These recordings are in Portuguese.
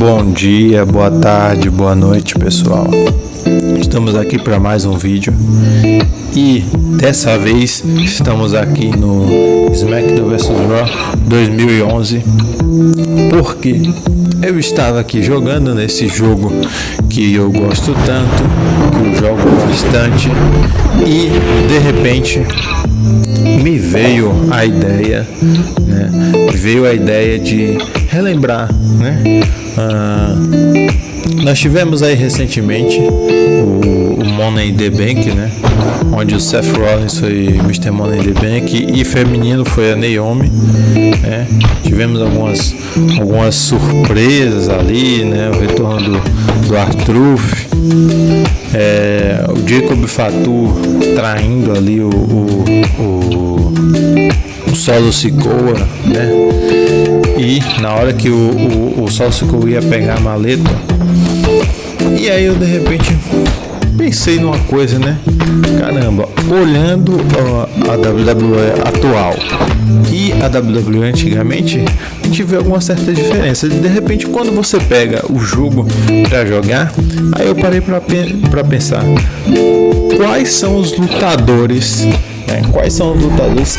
Bom dia, boa tarde, boa noite, pessoal. Estamos aqui para mais um vídeo e dessa vez estamos aqui no SmackDown vs Raw 2011 porque eu estava aqui jogando nesse jogo que eu gosto tanto, que eu jogo bastante, e de repente me veio a ideia, de relembrar, nós tivemos aí recentemente o Money in the Bank, onde o Seth Rollins foi Mr. Money in the Bank e feminino foi a Naomi, Tivemos algumas surpresas ali, o retorno do R-Truth, o Jacob Fatu traindo ali o Solo Sikoa, e na hora que o Solo Sikoa ia pegar a maleta, e aí eu de repente pensei numa coisa, caramba, olhando a WWE atual e a WWE antigamente, a gente vê alguma certa diferença. De repente, quando você pega o jogo para jogar, aí eu parei para pensar quais são os lutadores,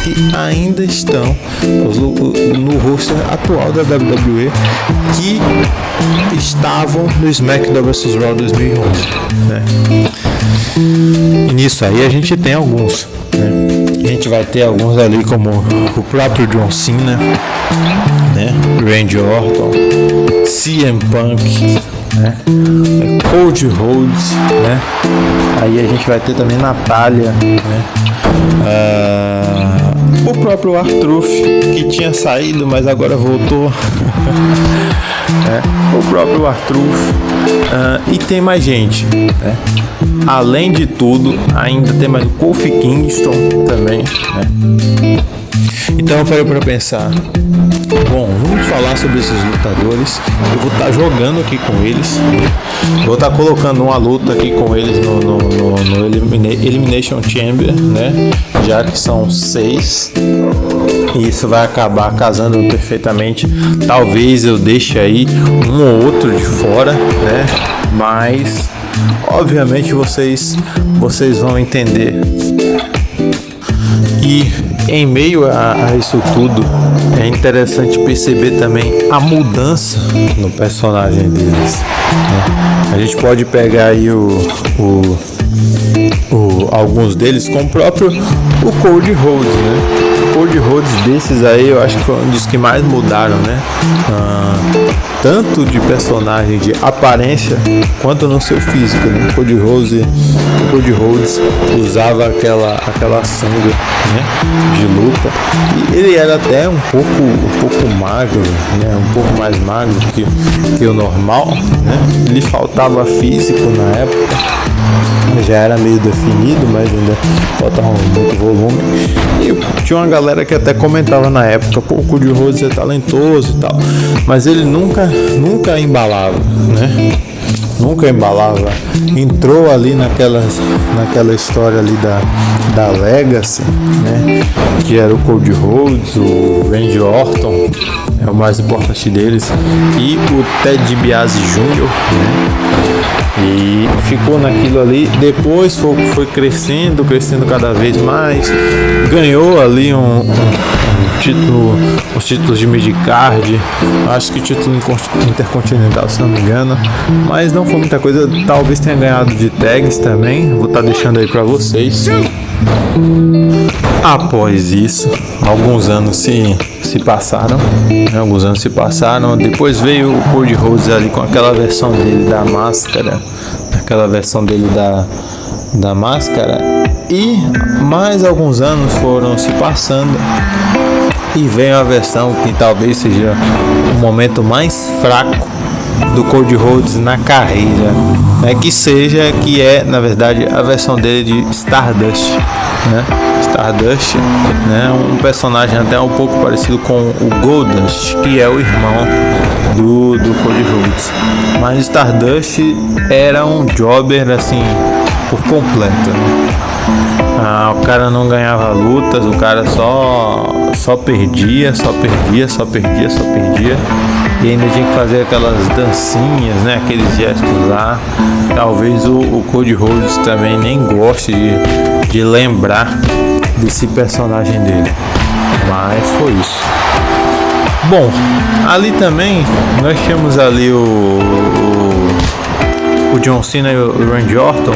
que ainda estão no roster atual da WWE, que estavam no SmackDown vs Raw 2011, E nisso aí a gente tem alguns, A gente vai ter alguns ali como o próprio John Cena, Randy Orton, CM Punk, Cody Rhodes, Aí a gente vai ter também Natália, o próprio R-Truth, que tinha saído, mas agora voltou. O próprio R-Truth, e tem mais gente, Além de tudo, ainda tem mais o Kofi Kingston também, Então eu parei para pensar, bom, vamos falar sobre esses lutadores. Eu vou estar jogando aqui com eles, vou estar colocando uma luta aqui com eles no Elimination Chamber, já que são 6, e isso vai acabar casando perfeitamente. Talvez eu deixe aí um ou outro de fora, mas obviamente vocês vão entender. E em meio a isso tudo, é interessante perceber também a mudança no personagem deles, A gente pode pegar aí alguns deles, como o próprio Cody Rhodes, O Cody Rhodes desses aí, eu acho que foi um dos que mais mudaram, tanto de personagem, de aparência, quanto no seu físico, O Cody Rhodes usava aquela sangue, de luta, e ele era até um pouco magro, um pouco mais magro que o normal, Lhe faltava físico na época, já era meio definido, mas ainda faltava muito volume. E tinha uma galera que até comentava na época, o Cody Rhodes é talentoso e tal, mas ele nunca embalava, Nunca embalava. Entrou ali naquela história ali da Legacy, que era o Cody Rhodes, o Randy Orton, é o mais importante deles, e o Ted DiBiase Jr., E ficou naquilo ali. Depois foi crescendo cada vez mais. Ganhou ali um título, os títulos de midcard, acho que título intercontinental, se não me engano, mas não foi muita coisa. Talvez tenha ganhado de tags também. Vou estar deixando aí para vocês. Após isso, alguns anos se passaram, Depois veio o Cody Rhodes ali com aquela versão dele da máscara, e mais alguns anos foram se passando e veio a versão que talvez seja o momento mais fraco do Cody Rhodes na carreira, que é na verdade a versão dele de Stardust, Stardust, um personagem até um pouco parecido com o Goldust, que é o irmão do Cody Rhodes, mas Stardust era um jobber assim por completo, O cara não ganhava lutas, o cara só perdia. e ainda tinha que fazer aquelas dancinhas, né? Aqueles gestos lá. Talvez o Cody Rhodes também nem goste de lembrar desse personagem dele, mas foi isso. Bom, ali também nós tínhamos ali o John Cena e o Randy Orton.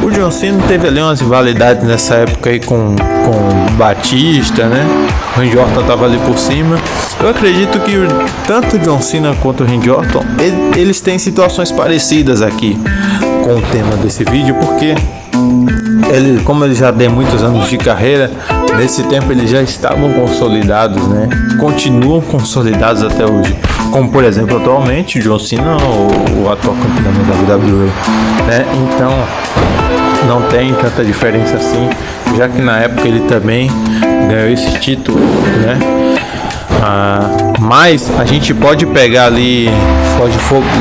O John Cena teve ali umas rivalidades nessa época aí com o Batista, né? O Randy Orton tava ali por cima. Eu acredito que tanto o John Cena quanto o Randy Orton, eles têm situações parecidas aqui com o tema desse vídeo, porque como ele já tem muitos anos de carreira, nesse tempo eles já estavam consolidados, né? Continuam consolidados até hoje. Como por exemplo, atualmente, John Cena, o atual campeão da WWE, né? Então não tem tanta diferença assim, já que na época ele também ganhou esse título, né? Mas a gente pode pegar ali,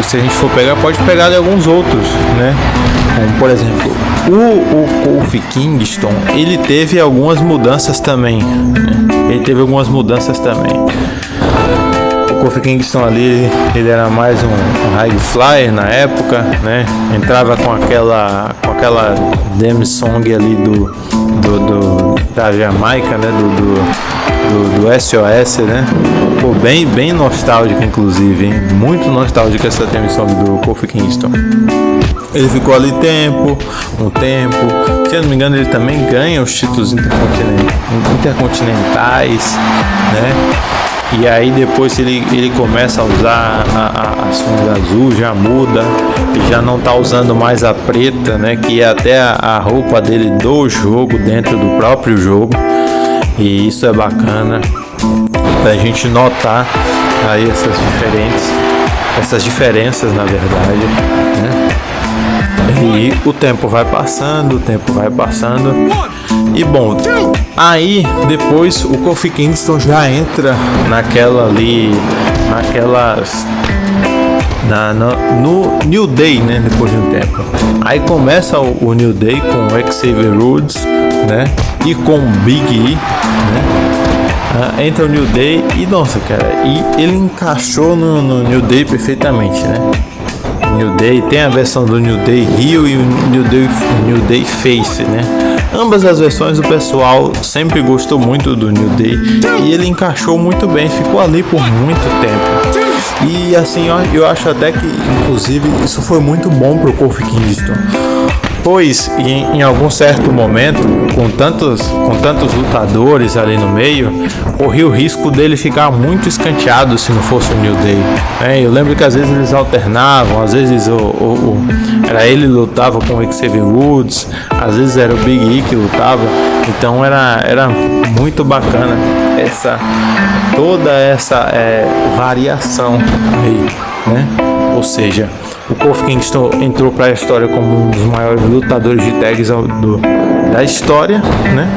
se a gente for pegar, pode pegar ali alguns outros, né? Como por exemplo, o Kofi Kingston, ele teve algumas mudanças também, né? O Kofi Kingston ali, ele era mais um high flyer na época, né? Entrava com aquela theme song ali da Jamaica, né? Do SOS, né? Pô, bem nostálgica, inclusive, hein? Muito nostálgica essa theme song do Kofi Kingston. Ele ficou ali um tempo. Se eu não me engano, ele também ganha os títulos intercontinentais, né? E aí depois ele começa a usar a sunga azul, já muda e já não tá usando mais a preta, né? Que é até a roupa dele do jogo, dentro do próprio jogo. E isso é bacana pra gente notar aí essas diferenças, na verdade, né? E o tempo vai passando, e bom, aí depois o Kofi Kingston já entra no New Day, né? Depois de um tempo, aí começa o New Day com o Xavier Woods, né? E com o Big E, né? Entra o New Day e nossa, cara, e ele encaixou no New Day perfeitamente, né? New Day tem a versão do New Day Heel e o New Day Face, né? Ambas as versões o pessoal sempre gostou muito do New Day e ele encaixou muito bem, ficou ali por muito tempo. E assim, eu acho até que inclusive isso foi muito bom pro Kofi Kingston, pois em algum certo momento, com tantos lutadores ali no meio, corria o risco dele ficar muito escanteado se não fosse o New Day, né? Eu lembro que às vezes eles alternavam, às vezes era ele lutava com o Xavier Woods, às vezes era o Big E que lutava, então era muito bacana toda essa variação aí, né? Ou seja, o Kofi Kingston entrou para a história como um dos maiores lutadores de tags da história, né,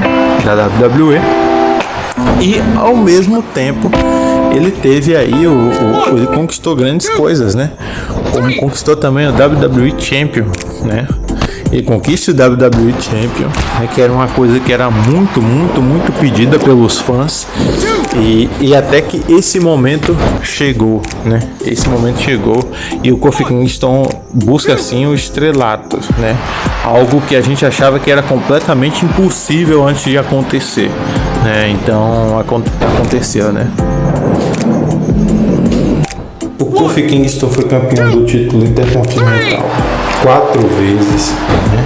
da WWE. E ao mesmo tempo ele teve aí ele conquistou grandes coisas, né? Como conquistou também o WWE Champion, né? Ele conquista o WWE Champion, né, que era uma coisa que era muito pedida pelos fãs, e até que esse momento chegou, né? Esse momento chegou e o Kofi Kingston busca assim o estrelato, né? Algo que a gente achava que era completamente impossível antes de acontecer, né? Então aconteceu, né? O Kofi Kingston foi campeão do título intercontinental 4 vezes, né?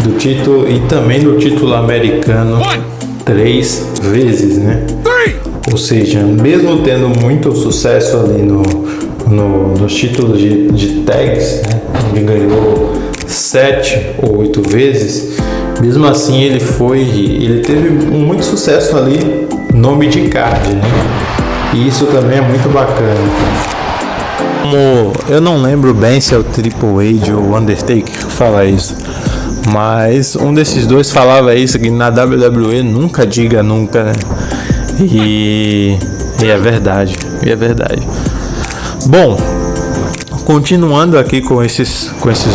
Do título e também do título americano 3 vezes, né? Ou seja, mesmo tendo muito sucesso ali nos títulos de tags, né? Onde ganhou 7 ou 8 vezes, mesmo assim ele teve muito sucesso ali no mid-card, né? E isso também é muito bacana. Eu não lembro bem se é o Triple H ou o Undertaker que fala isso, mas um desses dois falava isso, que na WWE nunca diga nunca, né? E é verdade, Bom, continuando aqui com esses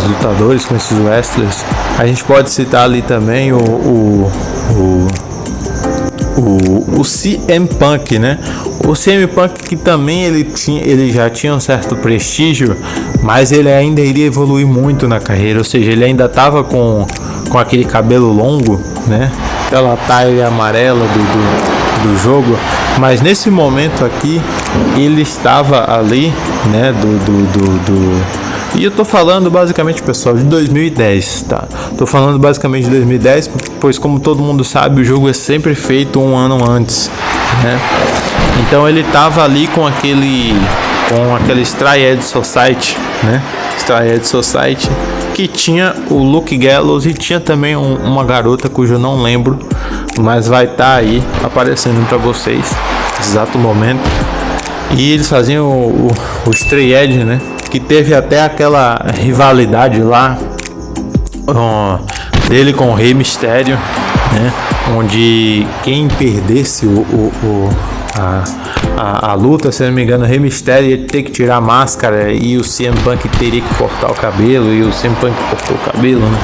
lutadores, com esses wrestlers, a gente pode citar ali também o CM Punk, né? O CM Punk, que também ele já tinha um certo prestígio, mas ele ainda iria evoluir muito na carreira, ou seja, ele ainda estava com aquele cabelo longo, né? Aquela taia amarela do jogo, mas nesse momento aqui ele estava ali, né? E eu tô falando basicamente, pessoal, de 2010, tá? Tô falando basicamente de 2010, pois como todo mundo sabe, o jogo é sempre feito um ano antes, né? Então ele tava ali com aquele Triad Society, né? Triad Society, que tinha o Luke Gallows e tinha também uma garota cujo eu não lembro, mas vai estar aí aparecendo para vocês nesse exato momento. E eles faziam o Triad, né? Que teve até aquela rivalidade lá dele com o Rey Mysterio, né? Onde quem perdesse a luta, se não me engano, o Rey Mysterio ia ter que tirar a máscara e o CM Punk teria que cortar o cabelo, e o CM Punk cortou o cabelo, né?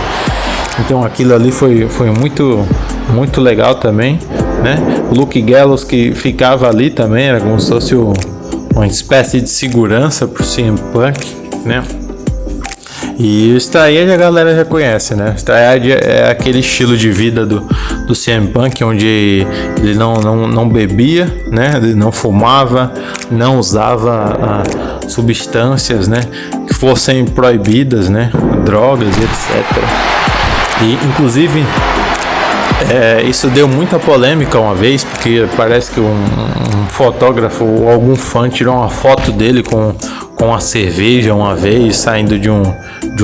Então aquilo ali foi muito, muito legal também, né? O Luke Gallows, que ficava ali também, era como se fosse uma espécie de segurança pro CM Punk, né? E o Triad a galera já conhece, né? O Triad é aquele estilo de vida do CM Punk, onde ele não bebia, né? Ele não fumava, não usava substâncias, né? Que fossem proibidas, né? Drogas, etc. E inclusive isso deu muita polêmica uma vez, porque parece que um fotógrafo ou algum fã tirou uma foto dele com a cerveja uma vez, saindo de um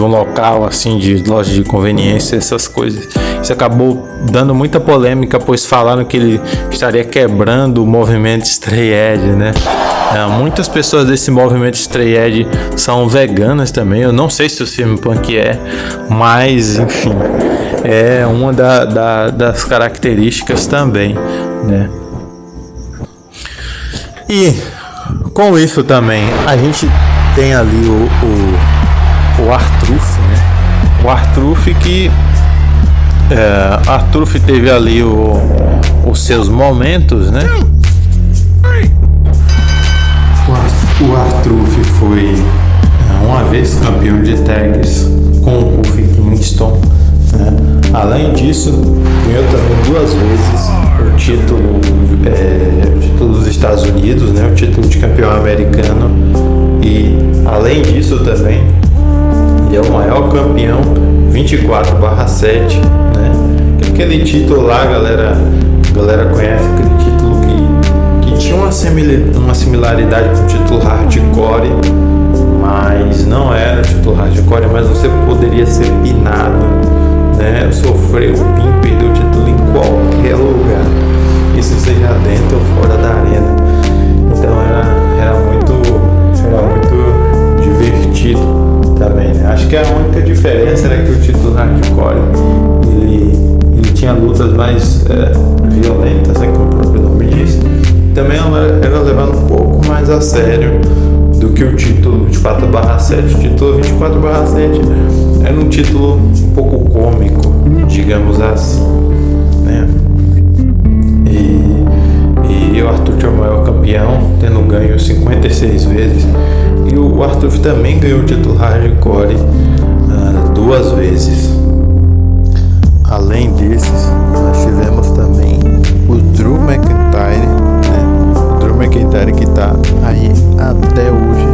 local assim, de loja de conveniência, essas coisas. Isso acabou dando muita polêmica, pois falaram que ele estaria quebrando o movimento Stray Edge, né? Muitas pessoas desse movimento Stray Edge são veganas também. Eu não sei se o CM Punk mas enfim, é uma das características também, né? E com isso também a gente tem ali o R-Truth, né? O R-Truth que R-Truth teve ali os seus momentos, né? O R-Truth foi uma vez campeão de tags com o Kofi Kingston, né? Além disso, ganhou também 2 vezes o título dos Estados Unidos, né? O título de campeão americano. E além disso também, ele é o maior campeão 24/7, né? Aquele título lá, galera conhece aquele título que tinha uma similaridade com o título Hardcore, mas não era o título Hardcore, mas você poderia ser pinado, né? Sofrer o pin, perder o título em qualquer lugar, isso seja dentro ou fora da arena. Então era muito divertido também, né? Acho que a única diferença era que o título Hardcore ele tinha lutas mais violentas, né, como o próprio nome diz. Também era levado um pouco mais a sério do que o título 24/7. O título 24/7 era um título um pouco cômico, digamos assim, né? E o Arthur é o maior campeão, tendo ganho 56 vezes. E o Arthur também ganhou o título Hardcore 2 vezes. Além desses, nós tivemos também o Drew McIntyre, né? O Drew McIntyre que tá aí até hoje.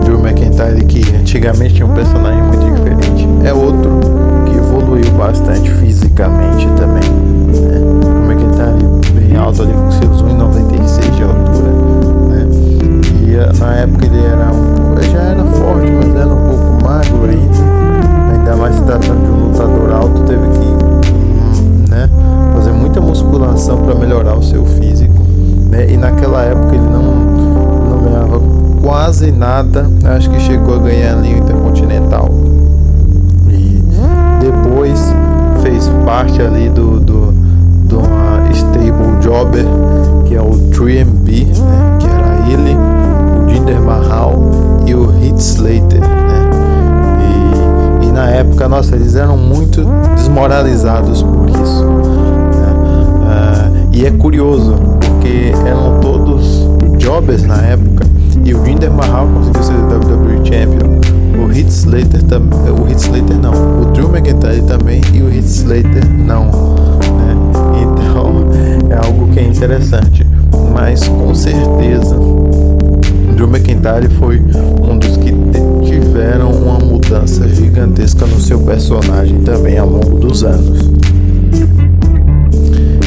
Drew McIntyre, que antigamente tinha um personagem muito diferente, é outro que evoluiu bastante fisicamente também, né? O McIntyre bem alto ali, com seus 1,96 de altura, né? E na época ele já era forte, mas era um pouco magro ainda mais se tratando de um lutador alto, teve que, né, fazer muita musculação para melhorar o seu físico, né? E naquela época ele não ganhava quase nada, acho que chegou a ganhar ali o Intercontinental, e depois fez parte ali de uma stable jobber, que é o 3MB, né? Que era ele, o Jinder Mahal e o Heath Slater, né? E na época, nossa, eles eram muito desmoralizados por isso, né? E é curioso, porque eram todos jobbers na época, e o Jinder Mahal conseguiu ser WWE Champion. O Heath Slater também, o Drew McIntyre também, e o Heath Slater não, né? Então é algo que é interessante, mas com certeza Drew McIntyre foi um dos que tiveram uma mudança gigantesca no seu personagem também ao longo dos anos.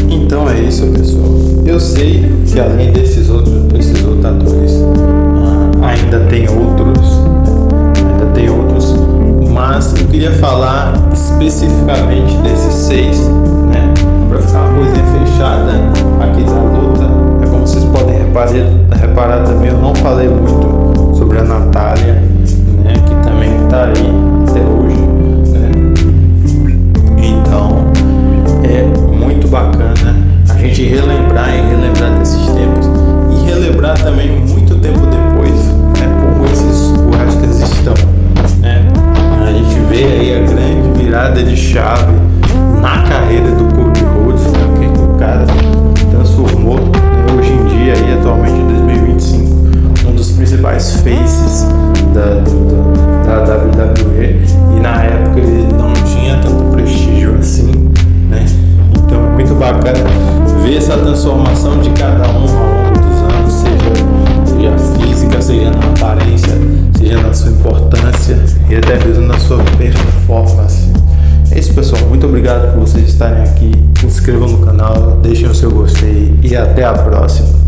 Então é isso, pessoal. Eu sei que além desses outros atores, ainda tem outros, mas eu queria falar especificamente desses 6, né? Para ficar uma coisinha fechada aqui da luta. É como vocês podem reparar também, eu não falei muito sobre a Natália, né? Que também está aí até hoje, né? Então é muito bacana a gente relembrar desses tempos e relembrar também muito tempo depois, né? Como o resto estão, né? A gente vê aí a grande virada de chave na carreira do Cody Rhodes, né? Que o cara transformou, né? Hoje em dia, aí, atualmente em 2025, um dos principais faces da WWE, e na época ele não tinha tanto prestígio assim, né? Então é muito bacana ver essa transformação de cada um ao longo dos anos, seja física, seja na aparência, seja na sua importância e até mesmo na sua performance. É isso, pessoal. Muito obrigado por vocês estarem aqui. Se inscrevam no canal, deixem o seu gostei e até a próxima.